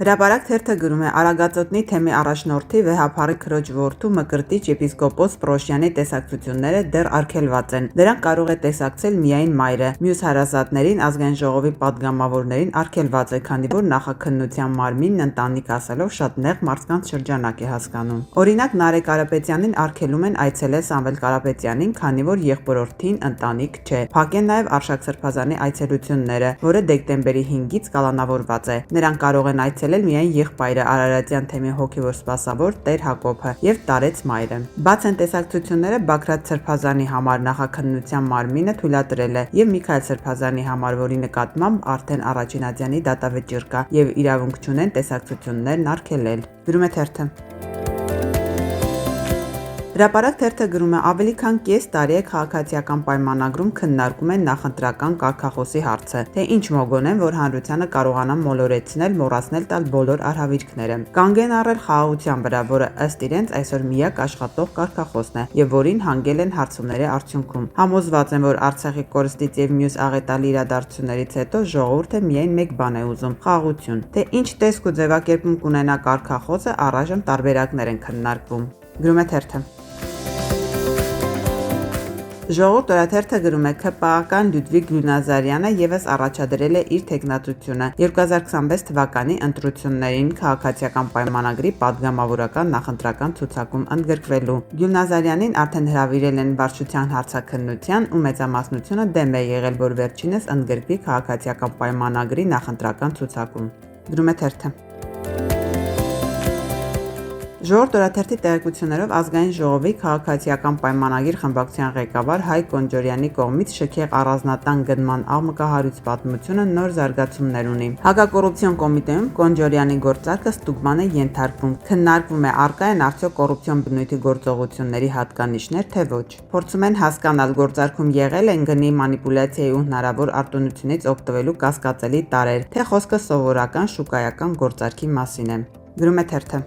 Հրապարակ թերթը գրում է Արագածոտնի թեմի առաջնորդի վեհափառի քրոջ որդու Մկրտիչ եպիսկոպոս Պրոշյանի տեսակցությունները դեռ արգելված են։ Դրանք կարող է տեսակցել միայն մայրը։ Մյուս հարազատներին ազգային ժողովի պատգամավորներին արգելված է, քանի որ նախաքննության մարմինն ընտանիք ասելով շատ նեղ մարդկանց շրջանակ է հասկանում։ Օրինակ Նարեկ Կարապետյանին արգելում են այցելել Սամվել Կարապետյանին, քանի որ եղբորորդին ընտանիք չէ։ Փակ են նաև Արշակ Սրբազանի այցելությունները, որը դեկտեմբերի 5-ից կալանավորված է։ Նրան կարող են այցելել միայն եղբայրը Արարատյան թեմի հոգևոր սպասավոր Տեր Հակոբը եւ Տարեց մայրը։ Բաց են տեսակցությունները Բագրատ Սրբազանի համար նախաքննության մարմինը թույլատրել է եւ Միքայել Սրբազանի համար, որի նկատմամբ արդեն առաջին ատյանի դատավճիռ կա եւ իրավունք չունեն տեսակցություններն արգելել։ Գրում է թերթը։ Հրապարակ թերթը գրում է ավելի քան կես տարի է քաղաքացիական պայմանագրում քննարկում են նախընտրական կարգախոսի հարցը, թե ինչ մոգոնեն, որ հանրությանը կարողանան մոլորեցնել, մոռացնել տալ բոլոր արհավիրքները։ Կանգ են առել խաղաղության վրա, որը ըստ իրենց այսօր միակ աշխատող կարգախոսն է եւ որին հանգել են հարցումների արդյունքում։ Համոզված են, որ Արցախի կորստից եւ մյուս աղետալի իրադարձություններից հետո ժողովուրդը միայն մեկ բան է ուզում՝ խաղաղություն։ Թե ինչ տեսք ու ձևակերպում կունենա կարգախոսը, առայժմ տարբերակներ են քննարկվում։ Գրում է թերթը։ Ժողովուրդ օրաթերթը գրում է ՔՊԱ-ական Լյուդվիգ Գյուլնազարյանը ևս առաջադրել է իր թեկնածությունը 2026 թվականի ընտրություններին քաղաքացիական պայմանագրի պատգամավորական նախընտրական ցուցակում ընդգրկվելու։ Գյուլնազարյանին արդեն հրավիրել են վարչության հարցաքննության ու մեծամասնությունը դեմ է եղել, որ վերջինս ընդգրկվի քաղաքացիական պայմանագրի նախընտրական ցուցակում։ Գրում է թերթը։ Ժողովուրդ օրաթերթի տեղեկություններով ազգային ժողովի քաղաքացիական պայմանագիր խմբակցության ղեկավար Հայկ Կոնջորյանի կողմից շքեղ առանձնատան գնման աղմկահարույց պատմությունը նոր զարգացումներ ունի։ Հակակոռուպցիոն կոմիտեում Կոնջորյանի գործարքը ստուգման է ենթարկվում։ Քննարկվում է առկա են արդյոք կոռուպցիոն բնույթի գործողությունների հատկանիշներ, թե ոչ։ Փորձում են հասկանալ գործարքում եղել են գնի մանիպուլյացիայի ու հնարավոր արտոնությունից օգտվելու կասկածելի տարրեր, թե խոսքը սովորական շուկայական գործարքի մասին է։ Գրում է թերթը։